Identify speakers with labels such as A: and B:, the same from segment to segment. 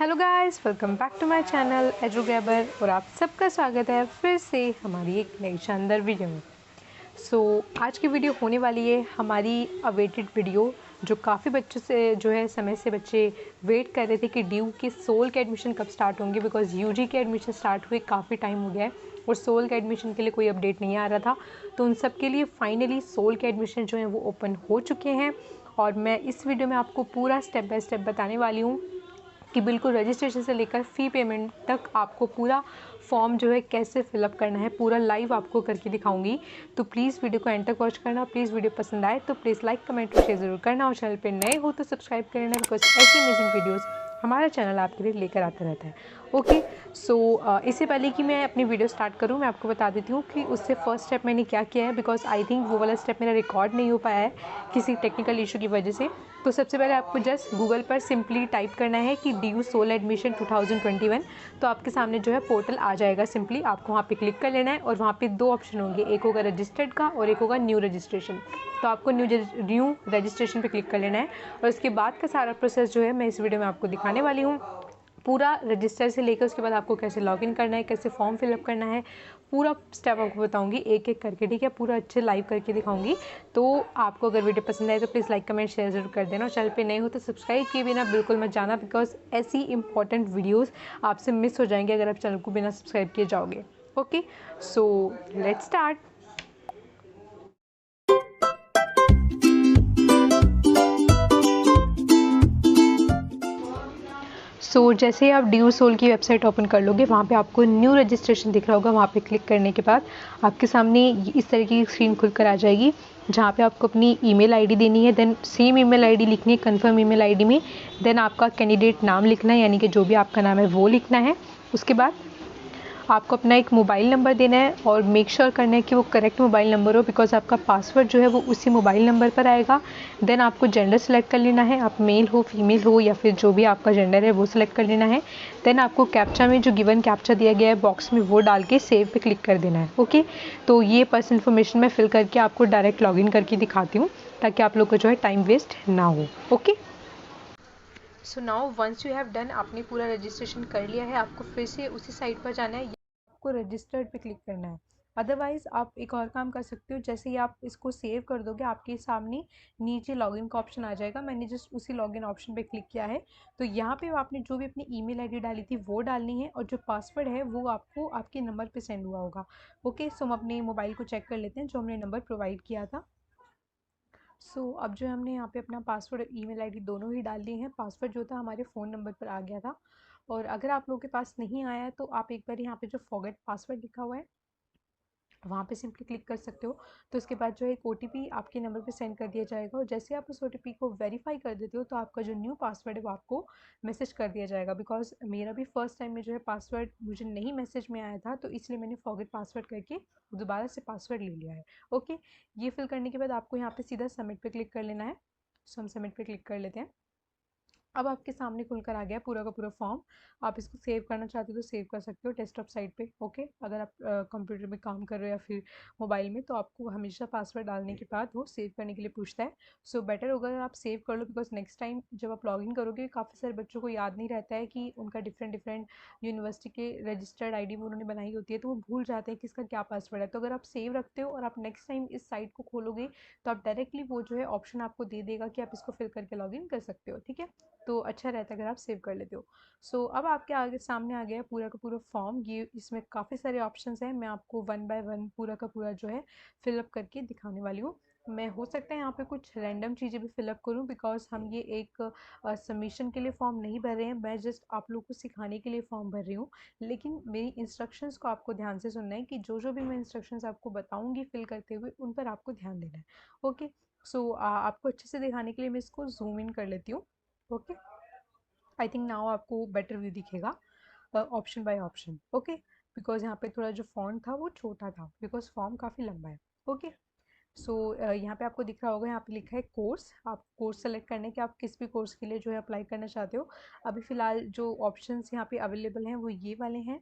A: Hello guys, welcome back to my channel Edugrabber और आप सबका स्वागत है फिर से हमारी एक नई शानदार वीडियो में। आज की वीडियो होने वाली है हमारी अवेटेड वीडियो, जो काफ़ी बच्चों से जो है समय से बच्चे वेट कर रहे थे कि ड्यू के सोल के एडमिशन कब स्टार्ट होंगे, बिकॉज यूजी के एडमिशन स्टार्ट हुए काफ़ी टाइम हो गया है और सोल के एडमिशन के लिए कोई अपडेट नहीं आ रहा था। तो उन सब के लिए फाइनली सोल के एडमिशन जो हैं वो ओपन हो चुके हैं और मैं इस वीडियो में आपको पूरा स्टेप बाय स्टेप बताने वाली हूँ कि बिल्कुल रजिस्ट्रेशन से लेकर फ़ी पेमेंट तक आपको पूरा फॉर्म जो है कैसे फिलअप करना है, पूरा लाइव आपको करके दिखाऊंगी। तो प्लीज़ वीडियो को एंड तक वॉच करना। प्लीज़ वीडियो पसंद आए तो प्लीज़ लाइक कमेंट और शेयर ज़रूर करना और चैनल पे नए हो तो सब्सक्राइब करना, बिकॉज ऐसी अमेजिंग वीडियोस हमारा चैनल आपके लिए लेकर आता रहता है। ओके, इससे पहले कि मैं अपनी वीडियो स्टार्ट करूँ, मैं आपको बता देती हूँ कि उससे फर्स्ट स्टेप मैंने क्या किया है, बिकॉज आई थिंक वो वाला स्टेप मेरा रिकॉर्ड नहीं हो पाया है किसी टेक्निकल इशू की वजह से। तो सबसे पहले आपको जस्ट गूगल पर सिंपली टाइप करना है कि ड्यू सोल एडमिशन 2021, तो आपके सामने जो है पोर्टल आ जाएगा। सिंपली आपको वहाँ पे क्लिक कर लेना है और वहाँ पे दो ऑप्शन होंगे, एक होगा रजिस्टर्ड का और एक होगा न्यू रजिस्ट्रेशन। तो आपको न्यू रजिस्ट्रेशन पे क्लिक कर लेना है और उसके बाद का सारा प्रोसेस जो है मैं इस वीडियो में आपको दिखाने वाली हूँ। पूरा रजिस्टर से लेकर उसके बाद आपको कैसे लॉगिन करना है, कैसे फॉर्म फिलअप करना है, पूरा स्टेप आपको बताऊंगी एक एक करके, ठीक है। पूरा अच्छे लाइव करके दिखाऊंगी। तो आपको अगर वीडियो पसंद आए तो प्लीज़ लाइक कमेंट शेयर ज़रूर कर देना और चैनल पे नए हो तो सब्सक्राइब किए बिना बिल्कुल मत जाना, बिकॉज ऐसी इंपॉर्टेंट वीडियोज़ आपसे मिस हो जाएंगे अगर आप चैनल को बिना सब्सक्राइब किए जाओगे। Okay, so let's start. जैसे ही आप ड्यू सोल की वेबसाइट ओपन कर लोगे, वहाँ पे आपको न्यू रजिस्ट्रेशन दिख रहा होगा। वहाँ पे क्लिक करने के बाद आपके सामने इस तरीके की स्क्रीन खुलकर आ जाएगी, जहाँ पे आपको अपनी ईमेल आईडी देनी है, देन सेम ईमेल आईडी लिखनी है कंफर्म ईमेल आईडी में, देन आपका कैंडिडेट नाम लिखना है, यानी कि जो भी आपका नाम है वो लिखना है। उसके बाद आपको अपना एक मोबाइल नंबर देना है और मेक श्योर करना है कि वो करेक्ट मोबाइल नंबर हो, बिकॉज आपका पासवर्ड जो है वो उसी मोबाइल नंबर पर आएगा। देन आपको जेंडर सेलेक्ट कर लेना है, आप मेल हो फीमेल हो या फिर जो भी आपका जेंडर है वो सिलेक्ट कर लेना है। देन आपको कैप्चा में जो गिवन कैप्चा दिया गया है बॉक्स में वो डाल के सेव पे क्लिक कर देना है। ओके, तो ये पर्सनल इन्फॉर्मेशन मैं फिल करके आपको डायरेक्ट लॉगिन करके दिखाती हूँ ताकि आप लोग को जो है टाइम वेस्ट ना हो। Okay, so now once you have done, आपने पूरा रजिस्ट्रेशन कर लिया है, आपको फिर से उसी साइट पर जाना है, आपको रजिस्टर्ड पे क्लिक करना है। अदरवाइज़ आप एक और काम कर सकते हो, जैसे ही आप इसको सेव कर दोगे आपके सामने नीचे लॉगिन का ऑप्शन आ जाएगा। मैंने जस्ट उसी लॉगिन ऑप्शन पे क्लिक किया है। तो यहाँ पे आपने जो भी अपनी ईमेल आईडी डाली थी वो डालनी है और जो पासवर्ड है वो आपको आपके नंबर पे सेंड हुआ होगा। ओके, सो हम अपने मोबाइल को चेक कर लेते हैं जो हमने नंबर प्रोवाइड किया था। अब जो है हमने यहाँ पे अपना पासवर्ड ईमेल आईडी दोनों ही डाल दिए हैं। पासवर्ड जो था हमारे फ़ोन नंबर पर आ गया था। और अगर आप लोगों के पास नहीं आया है तो आप एक बार यहाँ पे जो फॉरगेट पासवर्ड लिखा हुआ है वहाँ पे सिंपली क्लिक कर सकते हो। तो उसके बाद जो है एक ओटीपी आपके नंबर पे सेंड कर दिया जाएगा और जैसे आप उस ओटीपी को वेरीफाई कर देते हो तो आपका जो न्यू पासवर्ड है वो आपको मैसेज कर दिया जाएगा। बिकॉज मेरा भी फर्स्ट टाइम में जो है पासवर्ड मुझे नहीं मैसेज में आया था, तो इसलिए मैंने फॉरगेट पासवर्ड करके दोबारा से पासवर्ड ले लिया है। ओके, ये फिल करने के बाद आपको यहाँ पे सीधा सबमिट पे क्लिक कर लेना है। हम सबमिट पे क्लिक कर लेते हैं। अब आपके सामने खुलकर आ गया पूरा का पूरा फॉर्म। आप इसको सेव करना चाहते हो तो सेव कर सकते हो डेस्कटॉप साइड पे। ओके, अगर आप कंप्यूटर में काम कर रहे हो या फिर मोबाइल में तो आपको हमेशा पासवर्ड डालने के बाद वो सेव करने के लिए पूछता है। बेटर होगा अगर आप सेव कर लो, बिकॉज नेक्स्ट टाइम जब आप लॉगिन करोगे काफ़ी सारे बच्चों को याद नहीं रहता है कि उनका डिफरेंट डिफरेंट यूनिवर्सिटी के रजिस्टर्ड आईडी में उन्होंने बनाई होती है, तो वो भूल जाते हैं कि इसका क्या पासवर्ड है। तो अगर आप सेव रखते हो और आप नेक्स्ट टाइम इस साइट को खोलोगे तो आप डायरेक्टली वो जो है ऑप्शन आपको दे देगा कि आप इसको फिल करके लॉगिन कर सकते हो। ठीक है, तो अच्छा रहता है अगर आप सेव कर लेते हो। अब आपके आगे सामने आ गया पूरा का पूरा फॉर्म। ये इसमें काफ़ी सारे ऑप्शंस हैं, मैं आपको वन बाय वन पूरा का पूरा जो है फिलअप करके दिखाने वाली हूँ। मैं हो सकता है यहाँ पे कुछ रैंडम चीज़ें भी फिलअप करूँ, बिकॉज हम ये एक सबमिशन के लिए फॉर्म नहीं भर रहे हैं, मैं जस्ट आप लोग को सिखाने के लिए फॉर्म भर रही हूँ। लेकिन मेरी इंस्ट्रक्शंस को आपको ध्यान से सुनना है कि जो जो भी मैं इंस्ट्रक्शंस आपको बताऊँगी फिल करते हुए उन पर आपको ध्यान देना है। ओके, आपको अच्छे से दिखाने के लिए मैं इसको जूम इन कर लेती हूँ। ओके, आई थिंक नाउ आपको बेटर व्यू दिखेगा option by option. Okay, because यहाँ पे थोड़ा जो फॉन्ट था वो छोटा था, बिकॉज फॉर्म काफ़ी लंबा है। ओके, यहाँ पे आपको दिख रहा होगा, यहाँ पे लिखा है कोर्स। आप कोर्स सेलेक्ट करने के आप किस भी कोर्स के लिए जो है अप्लाई करना चाहते हो। अभी फ़िलहाल जो ऑप्शंस यहाँ पे अवेलेबल हैं वो ये वाले हैं।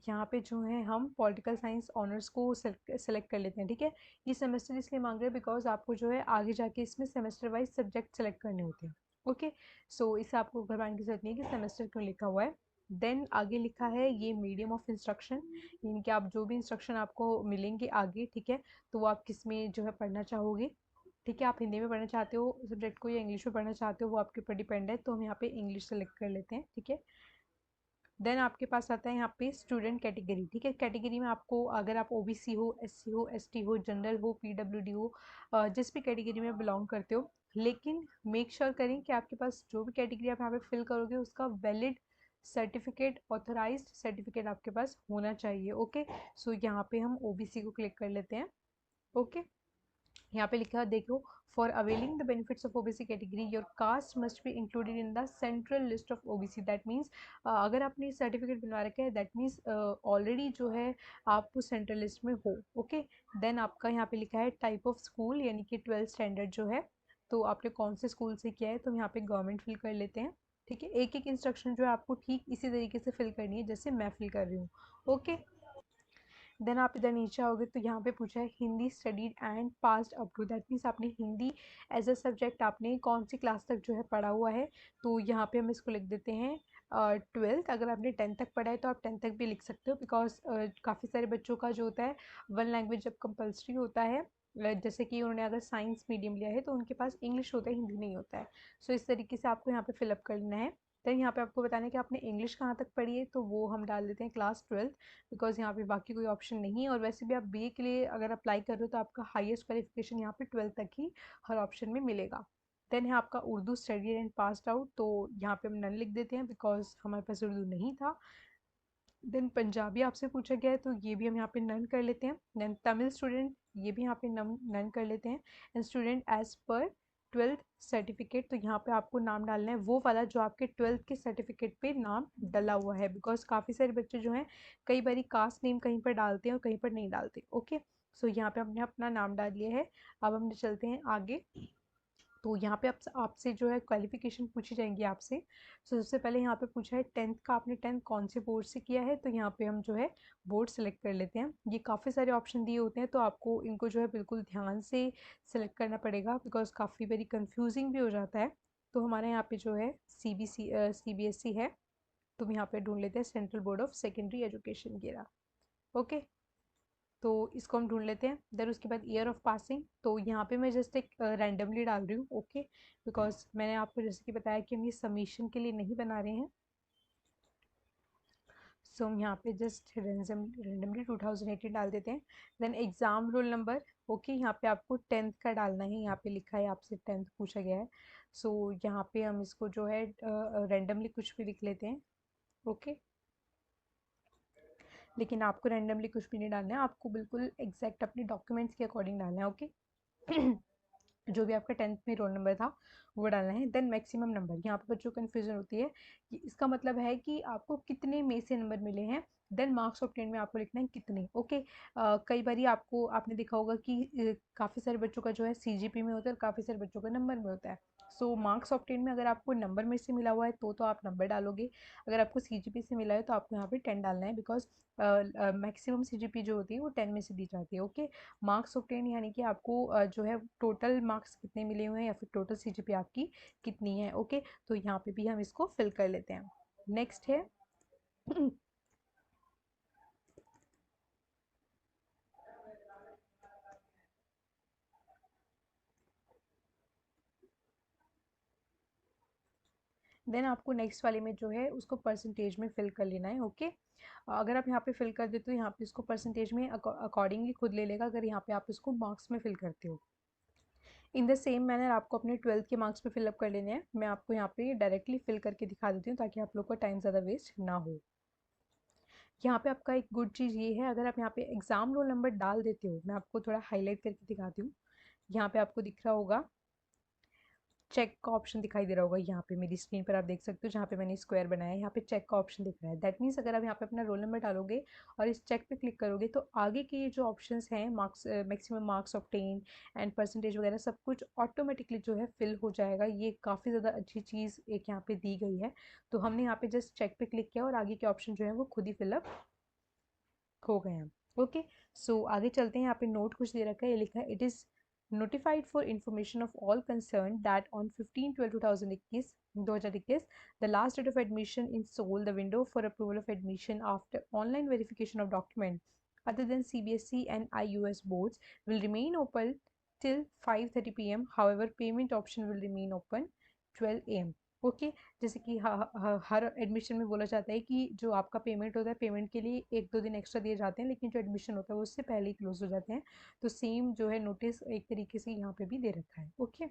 A: यहाँ पे जो है हम पॉलिटिकल साइंस ऑनर्स को सेलेक्ट कर लेते हैं। ठीक है, ये सेमेस्टर इसलिए मांग रहे हैं बिकॉज आपको जो है आगे जाके इसमें सेमेस्टर वाइज सब्जेक्ट सेलेक्ट करने होते हैं। ओके, सो इसे आपको घबराने की जरूरत नहीं है कि सेमेस्टर क्यों लिखा हुआ है। देन आगे लिखा है ये मीडियम ऑफ इंस्ट्रक्शन, यानी कि आप जो भी इंस्ट्रक्शन आपको मिलेंगे आगे, ठीक है, तो वो आप किस में जो है पढ़ना चाहोगे। ठीक है, आप हिंदी में पढ़ना चाहते हो सब्जेक्ट को या इंग्लिश में पढ़ना चाहते हो, वो आपके ऊपर डिपेंड है। तो हम यहाँ पे इंग्लिश सेलेक्ट कर लेते हैं, ठीक है। देन आपके पास आता है यहाँ पे स्टूडेंट कैटेगरी, ठीक है। कैटेगरी में आपको अगर आप ओबीसी हो, एससी हो, एसटी हो, जनरल हो, पीडब्ल्यूडी हो, जिस भी कैटेगरी में बिलोंग करते हो, लेकिन मेक श्योर करें कि आपके पास जो भी कैटेगरी आप यहाँ पे फिल करोगे उसका वैलिड सर्टिफिकेट, ऑथराइज्ड सर्टिफिकेट आपके पास होना चाहिए। ओके, सो यहाँ पे हम ओबीसी को क्लिक कर लेते हैं। ओके, यहाँ पे लिखा है देखो, for availing the benefits of OBC category your cast must be included in the central list of OBC. That means अगर आपने सर्टिफिकेट बनवा रखा है, दैट मीन्स ऑलरेडी जो है आप उस सेंट्रल लिस्ट में हो। ओके, देन आपका यहाँ पे लिखा है टाइप ऑफ स्कूल, यानी कि 12th स्टैंडर्ड जो है, तो आपने कौन से स्कूल से किया है, तो यहाँ पे गवर्नमेंट फिल कर लेते हैं। ठीक है, एक एक इंस्ट्रक्शन जो है आपको ठीक इसी तरीके से फिल करनी है जैसे मैं फिल कर रही हूँ। ओके, देन आप इधर नीचे आओगे तो यहाँ पे पूछा है Hindi studied and passed up to. That means आपने हिंदी एज अ सब्जेक्ट आपने कौन सी क्लास तक जो है पढ़ा हुआ है, तो यहाँ पे हम इसको लिख देते हैं 12th। अगर आपने 10th तक पढ़ा है तो आप 10th तक भी लिख सकते हो, बिकॉज काफ़ी सारे बच्चों का जो होता है वन लैंग्वेज जब कंपल्सरी होता है, जैसे कि उन्होंने अगर साइंस मीडियम लिया है तो उनके पास इंग्लिश होता है, हिंदी नहीं होता है। सो इस तरीके से आपको यहाँ पे फिलअप करना है। देन यहाँ पे आपको बताना है कि आपने इंग्लिश कहाँ तक पढ़ी है, तो वो हम डाल देते हैं क्लास 12th, बिकॉज यहाँ पे बाकी कोई ऑप्शन नहीं है। और वैसे भी आप बीए के लिए अगर अप्लाई कर रहे हो तो आपका हाईएस्ट क्वालिफिकेशन यहाँ पे 12th तक ही हर ऑप्शन में मिलेगा। देन है आपका Urdu study and passed out, तो यहाँ पे हम नन लिख देते हैं बिकॉज हमारे पास उर्दू नहीं था। देन पंजाबी आपसे पूछा गया है तो ये भी हम यहाँ पे नन कर लेते हैं। देन तमिल स्टूडेंट, ये भी यहाँ पे नन कर लेते हैं। And student as per 12th certificate, तो यहाँ पे आपको नाम डालना है वो वाला जो आपके 12th के सर्टिफिकेट पे नाम डला हुआ है, बिकॉज काफ़ी सारे बच्चे जो हैं कई बार कास्ट नेम कहीं पर डालते हैं और कहीं पर नहीं डालते। ओके, सो यहाँ पे हमने अपना नाम डाल लिया है। अब हम चलते हैं आगे। तो यहाँ पे आपसे जो है क्वालिफिकेशन पूछी जाएंगी आपसे। सो सबसे पहले यहाँ पे पूछा है 10th का, आपने 10th कौन से बोर्ड से किया है, तो यहाँ पे हम जो है बोर्ड सेलेक्ट कर लेते हैं। ये काफ़ी सारे ऑप्शन दिए होते हैं तो आपको इनको जो है बिल्कुल ध्यान से सेलेक्ट करना पड़ेगा, बिकॉज काफ़ी बारी कंफ्यूजिंग भी हो जाता है। तो हमारे यहाँ पे जो है CBSE है, तो हम यहाँ पे ढूंढ लेते हैं central board of secondary education गिरा। ओके, तो इसको हम ढूंढ लेते हैं। देन उसके बाद ईयर ऑफ पासिंग, तो यहाँ पे मैं जस्ट एक रैंडमली डाल रही हूँ। ओके, बिकॉज मैंने आपको जैसे कि बताया कि हम ये सबमिशन के लिए नहीं बना रहे हैं। सो हम यहाँ पे जस्ट रेंडमली 2018 डाल देते हैं। Then exam roll number, okay, यहाँ पे आपको 10th का डालना है। यहाँ पे लिखा है आपसे 10th पूछा गया है, सो यहाँ पे हम इसको जो है रेंडमली कुछ भी लिख लेते हैं। ओके, लेकिन आपको रैंडमली कुछ भी नहीं डालना है, आपको बिल्कुल एग्जैक्ट अपने डॉक्यूमेंट्स के अकॉर्डिंग डालना है। ओके, जो भी आपका 10th में रोल नंबर था वो डालना है। देन मैक्सिमम नंबर, यहाँ पे बच्चों को कन्फ्यूजन होती है कि इसका मतलब है कि आपको कितने में से नंबर मिले हैं। देन मार्क्स ऑब्टेन में आपको लिखना है कितने। ओके, कई बार आपको आपने देखा होगा कि काफ़ी सारे बच्चों का जो है CGP में होता है और काफ़ी सारे बच्चों का नंबर में होता है। सो मार्क्स ऑब्टेन में अगर आपको नंबर में से मिला हुआ है तो आप नंबर डालोगे, अगर आपको CGP से मिला है तो आपको यहाँ पे 10 डालना है, बिकॉज मैक्सिमम CGP जो होती है वो 10 में से दी जाती है। ओके, मार्क्स ऑब्टेन यानी कि आपको जो है टोटल मार्क्स कितने मिले हुए हैं या फिर टोटल CGP आपकी कितनी है। ओके, तो यहाँ पे भी हम इसको फिल कर लेते हैं। नेक्स्ट है देन आपको नेक्स्ट वाले में जो है उसको परसेंटेज में फिल कर लेना है। ओके, अगर आप यहाँ पे फिल कर देते हो यहाँ पे इसको परसेंटेज में अकॉर्डिंगली खुद ले लेगा, अगर यहाँ पे आप इसको मार्क्स में फिल करते हो। इन द सेम मैनर आपको अपने 12th के मार्क्स पे फिलअप कर लेने हैं। मैं आपको यहाँ पे डायरेक्टली फिल करके दिखा देती हूँ ताकि आप लोग का टाइम ज़्यादा वेस्ट ना हो। यहाँ पे आपका एक गुड चीज़ ये है, अगर आप यहाँ पे एग्ज़ाम रोल नंबर डाल देते हो, मैं आपको थोड़ा हाईलाइट करके दिखाती हूँ। यहाँ पे आपको दिख रहा होगा चेक का ऑप्शन दिखाई दे रहा होगा, यहाँ पे मेरी स्क्रीन पर आप देख सकते हो जहाँ पे मैंने स्क्वायर बनाया है, यहाँ पे चेक का ऑप्शन दिख रहा है। दैट मीन्स अगर आप यहाँ पे अपना रोल नंबर डालोगे और इस चेक पे क्लिक करोगे तो आगे के ये जो ऑप्शंस हैं, marks, maximum marks obtain and percentage वगैरह सब कुछ ऑटोमेटिकली जो है फिल हो जाएगा। ये काफ़ी ज़्यादा अच्छी चीज़ एक यहाँ पे दी गई है। तो हमने यहाँ पे जस्ट चेक पे क्लिक किया और आगे के ऑप्शन जो है वो खुद ही फिलअप हो गए हैं। ओके, सो आगे चलते हैं। यहाँ पे नोट कुछ दे रखा है, ये लिखा है it is notified for information of all concerned that on 15/12/2021, the last date of admission in Seoul, the window for approval of admission after online verification of document other than CBSE and IUS boards will remain open till 5:30 p.m. However, payment option will remain open 12 a.m. Okay जैसे कि हर admission में बोला जाता है कि जो आपका payment होता है, पेमेंट के लिए 1-2 दिन एक्स्ट्रा दिए जाते हैं, लेकिन जो एडमिशन होता है वो उससे पहले ही क्लोज हो जाते हैं। तो सेम जो है नोटिस एक तरीके से यहाँ पे भी दे रखा है। ओके,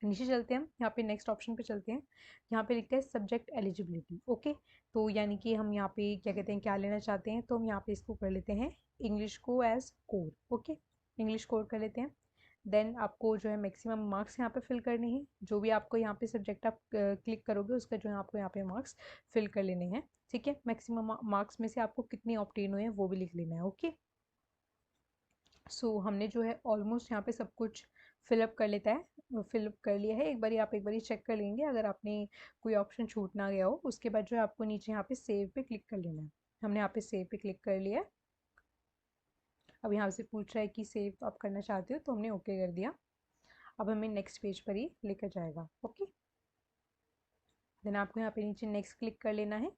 A: नीचे चलते हैं हम, यहाँ पे नेक्स्ट ऑप्शन पे चलते हैं। यहाँ पे लिखता है सब्जेक्ट एलिजिबिलिटी। ओके, तो यानी कि हम यहाँ पे क्या कहते हैं, क्या लेना चाहते हैं, तो हम यहाँ पे इसको कर लेते हैं इंग्लिश को as core. Okay, English core कर लेते हैं। देन आपको जो है मैक्सिमम मार्क्स यहाँ पे फिल करने हैं। जो भी आपको यहाँ पे सब्जेक्ट आप क्लिक करोगे उसका जो है आपको यहाँ पे मार्क्स फिल कर लेने हैं। ठीक है, मैक्सिमम मार्क्स में से आपको कितने ऑब्टेन हुए हैं वो भी लिख लेना है। ओके, सो हमने जो है ऑलमोस्ट यहाँ पे सब कुछ फिलअप कर लेता है, फिलअप कर लिया है। एक बारी चेक कर लेंगे अगर आपने कोई ऑप्शन छूट ना गया हो। उसके बाद जो है आपको नीचे यहाँ पे सेव पे क्लिक कर लेना है। हमने यहाँ पे सेव पे क्लिक कर लिया है। अब यहाँ से पूछ रहा है कि सेव आप करना चाहते हो, तो हमने ओके कर दिया। अब हमें नेक्स्ट पेज पर ही लेकर जाएगा। ओके, देन आपको यहाँ पे नीचे नेक्स्ट क्लिक कर लेना है।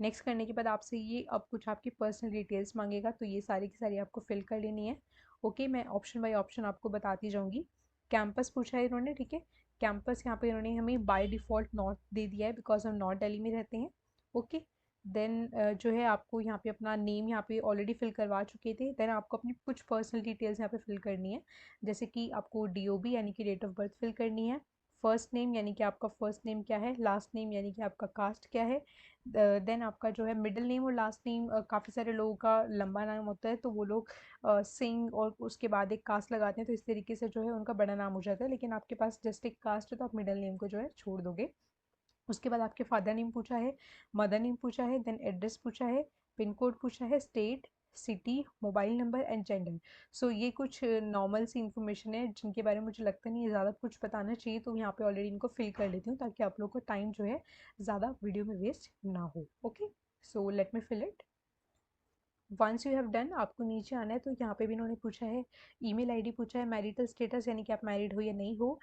A: नेक्स्ट करने के बाद आपसे ये अब कुछ आपकी पर्सनल डिटेल्स मांगेगा, तो ये सारी की सारी आपको फिल कर लेनी है। ओके, मैं ऑप्शन बाय ऑप्शन आपको बताती जाऊँगी। कैंपस पूछा है इन्होंने, ठीक है। कैंपस यहाँ पे इन्होंने हमें बाय डिफ़ॉल्ट नॉर्थ दे दिया है, बिकॉज हम नॉर्थ दिल्ली में रहते हैं। ओके, देन जो है आपको यहाँ पे अपना नेम यहाँ पे ऑलरेडी फिल करवा चुके थे। देन आपको अपनी कुछ पर्सनल डिटेल्स यहाँ पे फिल करनी है, जैसे कि आपको DOB यानी कि डेट ऑफ बर्थ फिल करनी है। फर्स्ट नेम यानी कि आपका फर्स्ट नेम क्या है, लास्ट नेम यानी कि आपका कास्ट क्या है। देन आपका जो है मिडिल नेम और लास्ट नेम, काफ़ी सारे लोगों का लंबा नाम होता है तो वो लोग सिंह और उसके बाद एक कास्ट लगाते हैं, तो इस तरीके से जो है उनका बड़ा नाम हो जाता है। लेकिन आपके पास जस्ट एक कास्ट है तो आप मिडिल नेम को जो है छोड़ दोगे। उसके बाद आपके फादर नेम पूछा है, मदर नेम पूछा है, देन एड्रेस पूछा है, पिन कोड पूछा है, state, city, mobile number and gender. So ये कुछ नॉर्मल सी इन्फॉर्मेशन है जिनके बारे में मुझे लगता नहीं है ज़्यादा कुछ बताना चाहिए, तो यहाँ पे ऑलरेडी इनको फिल कर लेती हूँ ताकि आप लोग का टाइम जो है ज़्यादा वीडियो में वेस्ट ना हो। Okay, so let me fill it. Once you have done आपको नीचे आना है, तो यहाँ पे भी इन्होंने पूछा है ईमेल आईडी पूछा है, मैरिटल स्टेटस यानी कि आप मैरिड हो या नहीं हो।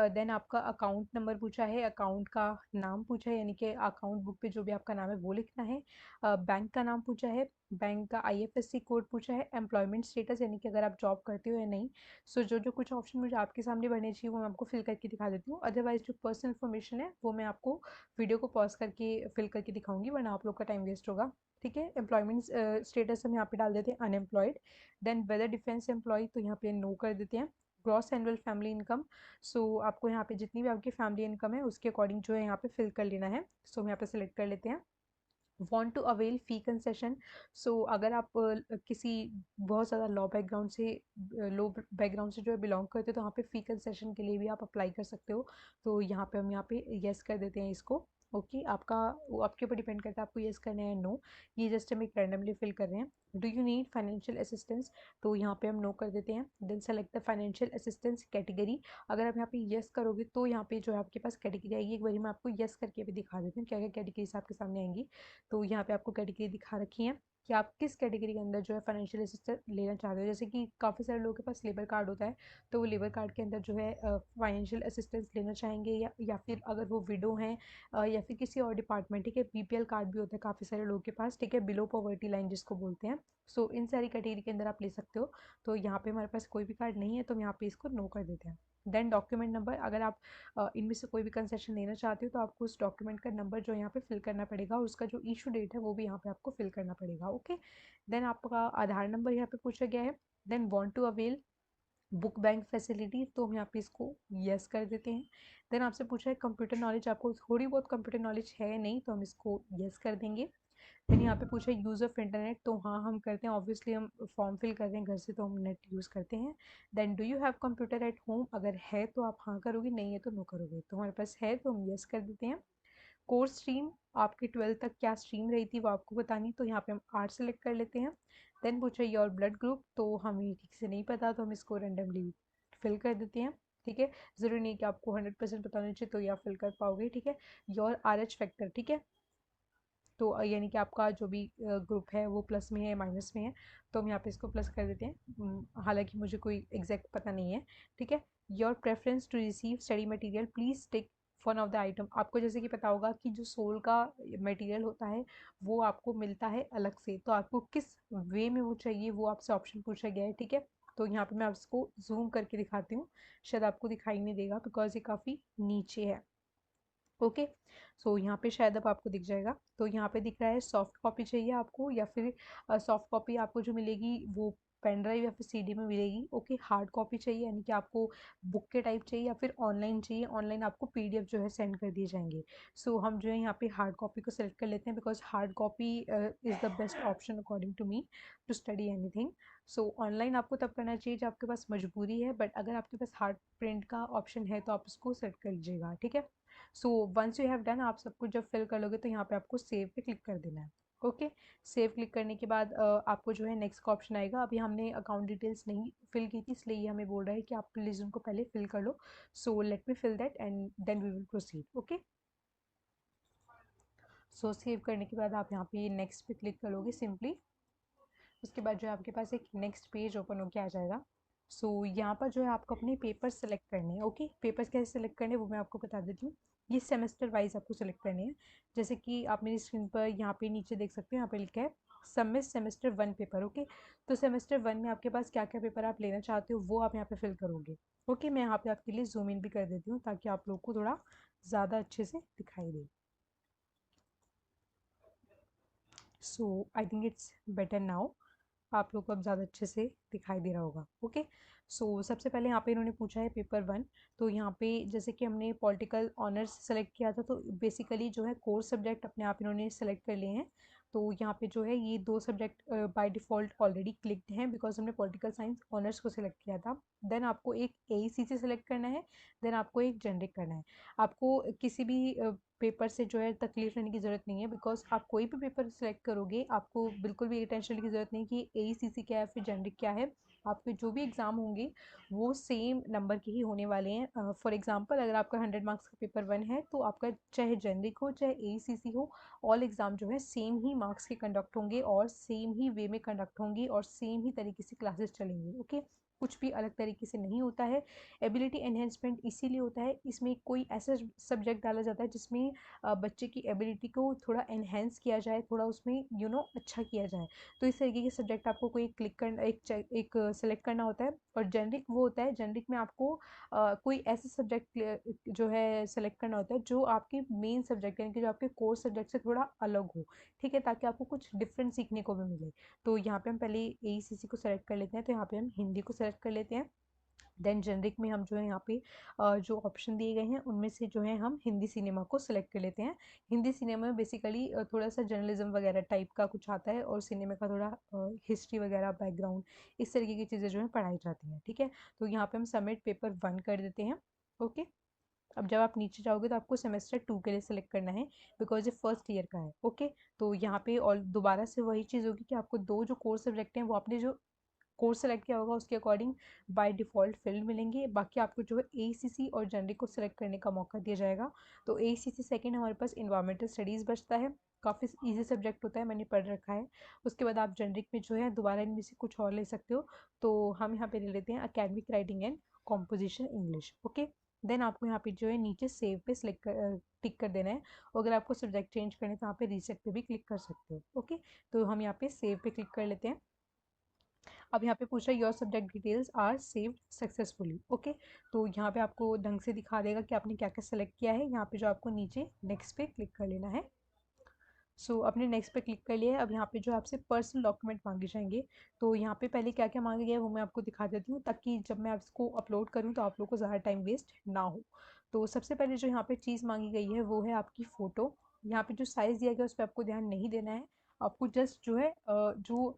A: देन आपका अकाउंट नंबर पूछा है, अकाउंट का नाम पूछा है यानी कि अकाउंट बुक पे जो भी आपका नाम है वो लिखना है। बैंक का नाम पूछा है, बैंक का IFSC कोड पूछा है, एम्प्लॉयमेंट स्टेटस यानी कि अगर आप जॉब करते हो या नहीं। सो जो जो कुछ ऑप्शन मुझे आपके सामने बनने चाहिए वो मैं आपको फिल करके दिखा देती हूँ। अदरवाइज जो पर्सनल इन्फॉर्मेशन है वो मैं आपको वीडियो को पॉज करके फिल करके दिखाऊंगी, वरना आप लोग का टाइम वेस्ट होगा। ठीक है, एम्प्लॉयमेंट स्टेटस हम यहाँ पे डाल देते हैं unemployed. Then whether defence employ, तो यहाँ पे नो कर देते हैं। Gross annual family income, so आपको यहाँ पे जितनी भी आपकी फैमिली इनकम है उसके अकॉर्डिंग जो है यहाँ पे फिल कर लेना है। सो हम यहाँ पे सिलेक्ट कर लेते हैं want to avail fee concession. So अगर आप किसी बहुत ज़्यादा लो बैकग्राउंड से जो है बिलोंग करते हो, तो यहाँ पे फ़ी कंसेशन के लिए भी आप अप्लाई कर सकते हो। तो यहाँ पे हम यहाँ पे येस कर देते हैं इसको। ओके, आपका वो आपके ऊपर डिपेंड करता है आपको येस करना है नो। ये जस्ट हम एक रैंडमली फिल कर रहे हैं। Do you need financial assistance, तो यहाँ पे हम नो कर देते हैं। Then select the financial assistance category. अगर आप यहाँ पे येस करोगे तो यहाँ पे जो है आपके पास कैटेगरी आएगी। एक बार मैं आपको येस करके भी दिखा देती हूँ क्या क्या कैटेगरीज आपके सामने आएंगी। तो यहाँ पे आपको कैटेगरी दिखा रखी है कि आप किस कैटेगरी के अंदर जो है फाइनेंशियल असिस्टेंस लेना चाहते हो। जैसे कि काफ़ी सारे लोगों के पास लेबर कार्ड होता है, तो वो लेबर कार्ड के अंदर जो है फाइनेंशियल असिस्टेंस लेना चाहेंगे, या फिर अगर वो विडो हैं या फिर किसी और डिपार्टमेंट। ठीक है, BPL कार्ड भी होता है काफ़ी सारे लोगों के पास, ठीक है, बिलो पॉवर्टी लाइन जिसको बोलते हैं। सो इन सारी कैटेगरी के अंदर आप ले सकते हो। तो यहाँ पे हमारे पास कोई भी कार्ड नहीं है तो हम यहाँ पे इसको नो कर देते हैं। देन डॉक्यूमेंट नंबर, अगर आप इनमें से कोई भी कंसेशन लेना चाहते हो तो आपको उस डॉक्यूमेंट का नंबर जो यहाँ पे फिल करना पड़ेगा, और उसका जो इशू डेट है वो भी यहाँ पे आपको फिल करना पड़ेगा। ओके, देन आपका आधार नंबर यहाँ पे पूछा गया है। Then want to avail book bank facility, तो हम यहाँ पे इसको यस कर देते हैं। देन आपसे पूछा है कंप्यूटर नॉलेज, आपको थोड़ी बहुत कंप्यूटर नॉलेज है नहीं, तो हम इसको यस कर देंगे। देन यहाँ पे पूछा है यूज़ ऑफ इंटरनेट, तो हाँ हम करते हैं, ऑब्वियसली हम फॉर्म फिल कर रहे हैं घर से तो हम नेट यूज़ करते हैं। Then do you have computer at home, अगर है तो आप हाँ करोगे, नहीं है तो नो करोगे। तो हमारे पास है तो हम यस कर देते हैं। कोर्स स्ट्रीम, आपकी 12th तक क्या स्ट्रीम रही थी वो आपको बतानी, तो यहाँ पे हम आर्ट सेलेक्ट कर लेते हैं। देन पूछा योर ब्लड ग्रुप, तो हमें ठीक से नहीं पता तो हम इसको रेंडमली फिल कर देते हैं। ठीक है, ज़रूरी नहीं कि आपको 100% पता होना चाहिए तो या फिल कर पाओगे। ठीक है, योर RH फैक्टर, ठीक है, तो यानी कि आपका जो भी ग्रुप है वो प्लस में है माइनस में है, तो हम यहाँ पे इसको प्लस कर देते हैं, हालांकि मुझे कोई एग्जैक्ट पता नहीं है। ठीक है, your preference to receive study material please tick one of the item. आपको जैसे कि पता होगा कि जो सोल का मटेरियल होता है वो आपको मिलता है अलग से, तो आपको किस वे में वो चाहिए वो आपसे ऑप्शन पूछा गया है। ठीक है, तो यहाँ पे मैं आपको जूम करके दिखाती हूँ, शायद आपको दिखाई नहीं देगा बिकॉज ये काफ़ी नीचे है। ओके, सो यहाँ पे शायद अब आपको दिख जाएगा। तो यहाँ पे दिख रहा है सॉफ्ट कॉपी चाहिए आपको, या फिर सॉफ्ट कॉपी आपको जो मिलेगी वो पेन ड्राइव या फिर सीडी में मिलेगी। ओके, हार्ड कॉपी चाहिए यानी कि आपको बुक के टाइप चाहिए, या फिर ऑनलाइन चाहिए, ऑनलाइन आपको पीडीएफ जो है सेंड कर दिए जाएंगे। सो हम जो है यहाँ पे हार्ड कॉपी को सेलेक्ट कर लेते हैं, because hard copy is the best option according to me to study anything. So online आपको तब करना चाहिए जब आपके पास मजबूरी है, बट अगर आपके पास हार्ड प्रिंट का ऑप्शन है तो आप उसको सेलेक्ट कर लीजिएगा। ठीक है, so once you have done, आप सब कुछ जब फिल कर लोगे तो यहाँ पे आपको सेव पे क्लिक कर देना है। ओके, सेव क्लिक करने के बाद आपको जो है नेक्स्ट का ऑप्शन आएगा। अभी हमने अकाउंट डिटेल्स नहीं फिल की थी, इसलिए ये हमें बोल रहा है कि आप प्लीज़ उनको पहले फिल कर लो। So let me fill that and then we will proceed. Okay, so save करने के बाद आप यहाँ पे नेक्स्ट पे क्लिक करोगे सिंपली। उसके बाद जो है आपके पास एक नेक्स्ट पेज ओपन होकर आ जाएगा। सो यहाँ पर जो है आपको अपने पेपर सेलेक्ट करने हैं। ओके, पेपर्स कैसे सेलेक्ट करने हैं वो मैं आपको बता देती हूँ। ये सेमेस्टर वाइज आपको सेलेक्ट करने हैं। जैसे कि आप मेरी स्क्रीन पर यहाँ पे नीचे देख सकते हो, यहाँ पे लिखा है सबमिट सेमेस्टर 1 पेपर। ओके, तो सेमेस्टर 1 में आपके पास क्या क्या पेपर आप लेना चाहते हो वो आप यहाँ पे फिल करोगे। ओके, मैं यहाँ पे आपके लिए जूम इन भी कर देती हूँ ताकि आप लोग को थोड़ा ज़्यादा अच्छे से दिखाई दे। So I think it's better now, आप लोग को अब ज़्यादा अच्छे से दिखाई दे रहा होगा। ओके, सो सबसे पहले यहाँ पे इन्होंने पूछा है पेपर 1। तो यहाँ पे जैसे कि हमने पॉलिटिकल ऑनर्स सेलेक्ट किया था, तो बेसिकली जो है कोर सब्जेक्ट अपने आप इन्होंने सेलेक्ट कर लिए हैं। तो यहाँ पे जो है ये 2 subject by default already clicked हैं, बिकॉज हमने पॉलिटिकल साइंस ऑनर्स को सिलेक्ट किया था। देन आपको एक AECC सेलेक्ट करना है, देन आपको एक जेनरिक करना है। आपको किसी भी पेपर से जो है तकलीफ लेने की ज़रूरत नहीं है, बिकॉज आप कोई भी पेपर सेलेक्ट करोगे आपको बिल्कुल भी ये टेंशन लेने की ज़रूरत नहीं कि AECC क्या है फिर जेनरिक क्या है। आपके जो भी एग्ज़ाम होंगे वो सेम नंबर के ही होने वाले हैं। फॉर एग्जांपल, अगर आपका 100 मार्क्स का पेपर 1 है तो आपका चाहे जेनरिक हो चाहे AECC हो, ऑल एग्ज़ाम जो है सेम ही मार्क्स के कंडक्ट होंगे और सेम ही वे में कंडक्ट होंगी और सेम ही तरीके से क्लासेस चलेंगी। ओके, कुछ भी अलग तरीके से नहीं होता है। एबिलिटी एनहेंसमेंट इसीलिए होता है, इसमें कोई ऐसा सब्जेक्ट डाला जाता है जिसमें बच्चे की एबिलिटी को थोड़ा एनहेंस किया जाए, थोड़ा उसमें अच्छा किया जाए। तो इस तरीके के सब्जेक्ट आपको कोई क्लिक करना, एक सेलेक्ट करना होता है। और जेनरिक वो होता है, जेनरिक में आपको कोई ऐसे सब्जेक्ट जो है सेलेक्ट करना होता है जो आपके मेन सब्जेक्ट यानी कि जो आपके कोर सब्जेक्ट से थोड़ा अलग हो। ठीक है, ताकि आपको कुछ डिफरेंट सीखने को भी मिले। तो यहाँ पे हम पहले AECC को सेलेक्ट कर लेते हैं, तो यहाँ पे हम हिंदी को सेलेक्ट कर लेते हैं। देन जेनरिक में हम जो है यहाँ पे जो ऑप्शन दिए गए हैं उनमें से जो है हम हिंदी सिनेमा को सिलेक्ट कर लेते हैं। हिंदी सिनेमा में बेसिकली थोड़ा सा जर्नलिज्म वगैरह टाइप का कुछ आता है, और सिनेमा का थोड़ा हिस्ट्री वगैरह बैकग्राउंड इस तरीके की चीज़ें जो है पढ़ाई जाती हैं। ठीक है, तो यहाँ पे हम सबमिट पेपर 1 कर देते हैं। ओके, अब जब आप नीचे जाओगे तो आपको सेमेस्टर 2 के लिए सिलेक्ट करना है, बिकॉज ये फर्स्ट ईयर का है। ओके, तो यहाँ पे और दोबारा से वही चीज़ होगी कि आपको 2 जो कोर्स सब्जेक्ट हैं वो आपने जो कोर्स सेलेक्ट किया होगा उसके अकॉर्डिंग बाय डिफ़ॉल्ट फील्ड मिलेंगे। बाकी आपको जो है AECC और जेनरिक को सेलेक्ट करने का मौका दिया जाएगा। तो AECC सेकंड हमारे पास इन्वायरमेंटल स्टडीज़ बचता है, काफ़ी ईजी सब्जेक्ट होता है, मैंने पढ़ रखा है। उसके बाद आप जेनरिक में जो है दोबारा इनमें से कुछ और ले सकते हो। तो हम यहाँ पे ले लेते हैं academic writing and composition English. Okay, then आपको यहाँ पे जो है नीचे सेव पे सिलेक्ट टिक कर देना है। और अगर आपको सब्जेक्ट चेंज करना है तो यहाँ पे रीसेट पे भी क्लिक कर सकते हो। ओके, तो हम यहाँ पे सेव पे क्लिक कर लेते हैं। अब यहाँ पे पूछ रहा है your subject details are saved successfully. Okay, तो यहाँ पे आपको ढंग से दिखा देगा कि आपने क्या क्या सेलेक्ट किया है। यहाँ पे जो आपको नीचे नेक्स्ट पे क्लिक कर लेना है। सो अपने नेक्स्ट पे क्लिक कर लिया है। अब यहाँ पे जो आपसे पर्सनल डॉक्यूमेंट मांगे जाएंगे, तो यहाँ पे पहले क्या क्या मांगे गए वो मैं आपको दिखा देती हूँ, ताकि जब मैं इसको अपलोड करूँ तो आप लोग को ज़्यादा टाइम वेस्ट ना हो। तो सबसे पहले जो यहाँ पे चीज़ मांगी गई है वो है आपकी फ़ोटो। यहाँ पे जो साइज़ दिया गया है उस पर आपको ध्यान नहीं देना है। आपको जस्ट जो है जो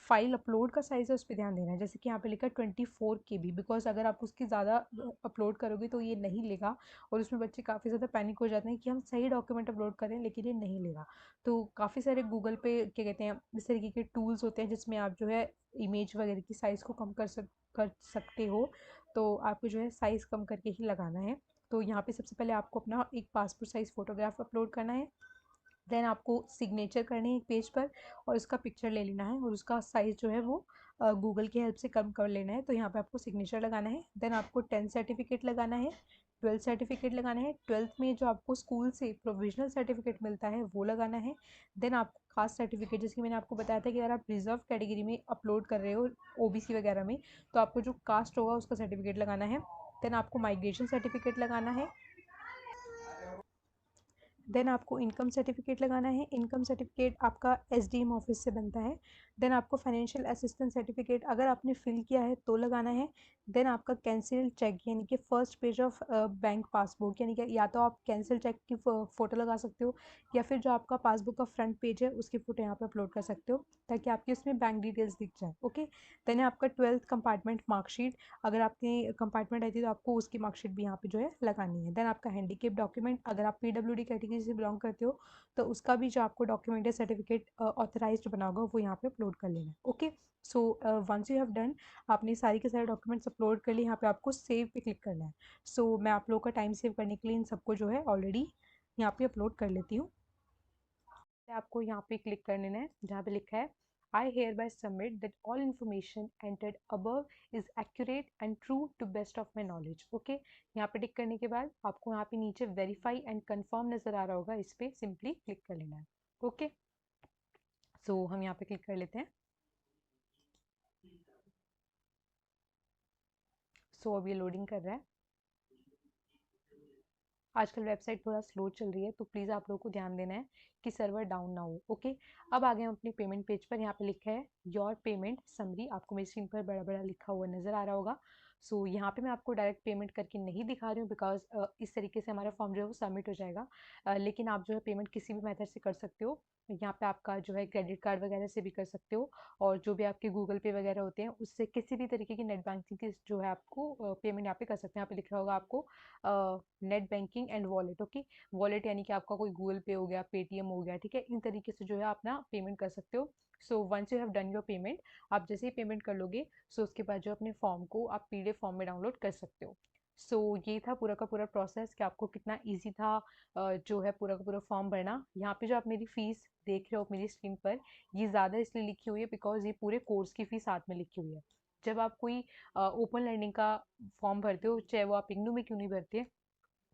A: फाइल अपलोड का साइज़ है उस पर ध्यान देना है। जैसे कि यहाँ पे लिखा है 24 KB, बिकॉज अगर आप उसकी ज़्यादा अपलोड करोगे तो ये नहीं लेगा, और उसमें बच्चे काफ़ी ज़्यादा पैनिक हो जाते हैं कि हम सही डॉक्यूमेंट अपलोड करें लेकिन ये नहीं लेगा। तो काफ़ी सारे गूगल पे क्या कहते हैं इस तरीके के टूल्स होते हैं जिसमें आप जो है इमेज वगैरह की साइज़ को कम कर सकते हो। तो आपको जो है साइज़ कम करके ही लगाना है। तो यहाँ पे सबसे पहले आपको अपना एक पासपोर्ट साइज़ फ़ोटोग्राफ अपलोड करना है। देन आपको सिग्नेचर करने हैं एक पेज पर और उसका पिक्चर ले लेना है और उसका साइज़ जो है वो गूगल की हेल्प से कम कर लेना है। तो यहाँ पे आपको सिग्नेचर लगाना है। देन आपको 10th सर्टिफिकेट लगाना है, 12th सर्टिफिकेट लगाना है, 12th में जो आपको स्कूल से प्रोविजनल सर्टिफिकेट मिलता है वो लगाना है। देन आपको कास्ट सर्टिफिकेट, जैसे कि मैंने आपको बताया था कि अगर आप रिजर्व कैटेगरी में अपलोड कर रहे हो ओबीसी वगैरह में, तो आपको जो कास्ट होगा उसका सर्टिफिकेट लगाना है। देन आपको माइग्रेशन सर्टिफिकेट लगाना है। देन आपको इनकम सर्टिफिकेट लगाना है। इनकम सर्टिफिकेट आपका एसडीएम ऑफिस से बनता है। देन आपको फाइनेंशियल असिस्टेंस सर्टिफिकेट अगर आपने फिल किया है तो लगाना है। देन आपका कैंसिल चेक यानी कि first page of bank passbook, यानी कि या तो आप कैंसिल चेक की फ़ोटो लगा सकते हो या फिर जो आपका पासबुक का फ्रंट पेज है उसकी फ़ोटो यहाँ पे अपलोड कर सकते हो ताकि आपकी उसमें बैंक डिटेल्स दिख जाए। ओके। देन आपका 12th कंपार्टमेंट मार्कशीट, अगर आपकी कंपार्टमेंट आई थी तो आपको उसकी मार्कशीट भी यहाँ पे जो है लगानी है। देन आपका हैंडीकेप डॉक्यूमेंट, अगर आप पीडब्ल्यूडी कैटेगरी से बिलोंग करते हो तो उसका भी जो आपको डॉक्यूमेंट है सर्टिफिकेट ऑथराइज्ड बना होगा वो यहाँ पे अपलोड कर लेना है। Okay. So once you have done, आपने सारी के सारे डॉक्यूमेंट्स अपलोड कर लिए, यहाँ पे आपको सेव पे क्लिक करना है। सो मैं आप लोगों का टाइम सेव करने के लिए इन सबको जो है ऑलरेडी यहाँ पे अपलोड कर लेती हूँ। आपको यहाँ पे क्लिक कर लेना है जहाँ पे लिखा है I hereby submit that all information entered above is accurate and true to best of my knowledge. Okay. यहाँ पे टिक करने के बाद आपको यहाँ पे नीचे वेरीफाई एंड कंफर्म नजर आ रहा होगा, इस पे सिंपली क्लिक कर लेना है। ओके। सो हम यहाँ पे क्लिक कर लेते हैं। सो अब ये लोडिंग कर रहा है। आजकल वेबसाइट थोड़ा स्लो चल रही है तो प्लीज़ आप लोगों को ध्यान देना है कि सर्वर डाउन ना हो। ओके। अब आ गए हम अपने पेमेंट पेज पर। यहाँ पे लिखा है योर पेमेंट समरी, आपको मेरी स्क्रीन पर बड़ा बड़ा लिखा हुआ नज़र आ रहा होगा। सो यहाँ पे मैं आपको डायरेक्ट पेमेंट करके नहीं दिखा रही हूँ बिकॉज इस तरीके से हमारा फॉर्म जो है वो सबमिट हो जाएगा। लेकिन आप जो है पेमेंट किसी भी मेथड से कर सकते हो। यहाँ पे आपका जो है क्रेडिट कार्ड वगैरह से भी कर सकते हो और जो भी आपके गूगल पे वगैरह होते हैं उससे किसी भी तरीके की नेट बैंकिंग की जो है आपको पेमेंट यहाँ पे कर सकते हैं। यहाँ पे लिख रहा होगा आपको net banking and wallet. Okay. Wallet यानी कि आपका कोई गूगल पे हो गया, पेटीएम हो गया, ठीक है, इन तरीके से जो है अपना पेमेंट कर सकते हो। So once you have done your payment, आप जैसे ही पेमेंट कर लोगे सो उसके बाद जो अपने फॉर्म को आप पीडीएफ फॉर्म में डाउनलोड कर सकते हो। सो ये था पूरा का पूरा प्रोसेस कि आपको कितना इजी था जो है पूरा का पूरा फॉर्म भरना। यहाँ पे जो आप मेरी फीस देख रहे हो मेरी स्क्रीन पर, ये ज़्यादा इसलिए लिखी हुई है बिकॉज ये पूरे कोर्स की फीस साथ में लिखी हुई है। जब आप कोई ओपन लर्निंग का फॉर्म भरते हो, चाहे वो आप इग्नू में क्यों नहीं भरते,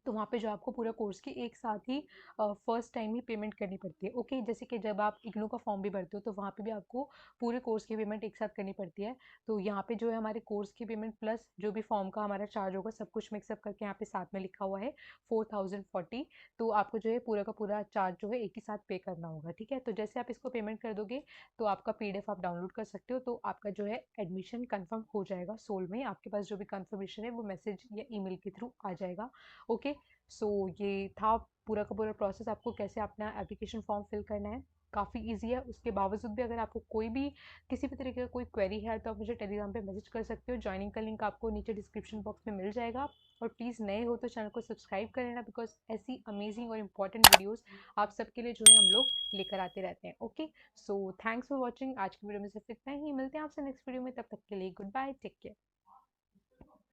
A: तो वहाँ पे जो आपको पूरा कोर्स की एक साथ ही फर्स्ट टाइम ही पेमेंट करनी पड़ती है। ओके। जैसे कि जब आप इग्नू का फॉर्म भी भरते हो तो वहाँ पे भी आपको पूरे कोर्स की पेमेंट एक साथ करनी पड़ती है। तो यहाँ पे जो है हमारे कोर्स की पेमेंट प्लस जो भी फॉर्म का हमारा चार्ज होगा सब कुछ मिक्सअप करके यहाँ पे साथ में लिखा हुआ है 4040। तो आपको जो है पूरा का पूरा चार्ज जो है एक ही साथ पे करना होगा। ठीक है। तो जैसे आप इसको पेमेंट कर दोगे तो आपका पीडीएफ आप डाउनलोड कर सकते हो, तो आपका जो है एडमिशन कन्फर्म हो जाएगा सोल में। आपके पास जो भी कन्फर्मेशन है वो मैसेज या ईमेल के थ्रू आ जाएगा। ओके। सो ये था पूरा का पूरा प्रोसेस, आपको कैसे अपना एप्लीकेशन फॉर्म फिल करना है। काफ़ी इजी है। उसके बावजूद भी अगर आपको कोई भी किसी भी तरीके का कोई क्वेरी है तो आप मुझे टेलीग्राम पे मैसेज कर सकते हो। ज्वाइनिंग का लिंक आपको नीचे डिस्क्रिप्शन बॉक्स में मिल जाएगा। और प्लीज़ नए हो तो चैनल को सब्सक्राइब कर लेना बिकॉज ऐसी अमेजिंग और इंपॉर्टेंट वीडियोस आप सबके लिए जो है हम लोग लेकर आते रहते हैं। Okay. So thanks for watching. आज की वीडियो में सिर्फ इतना ही, मिलते हैं आपसे नेक्स्ट वीडियो में, तब तक के लिए गुड बाय, टेक केयर।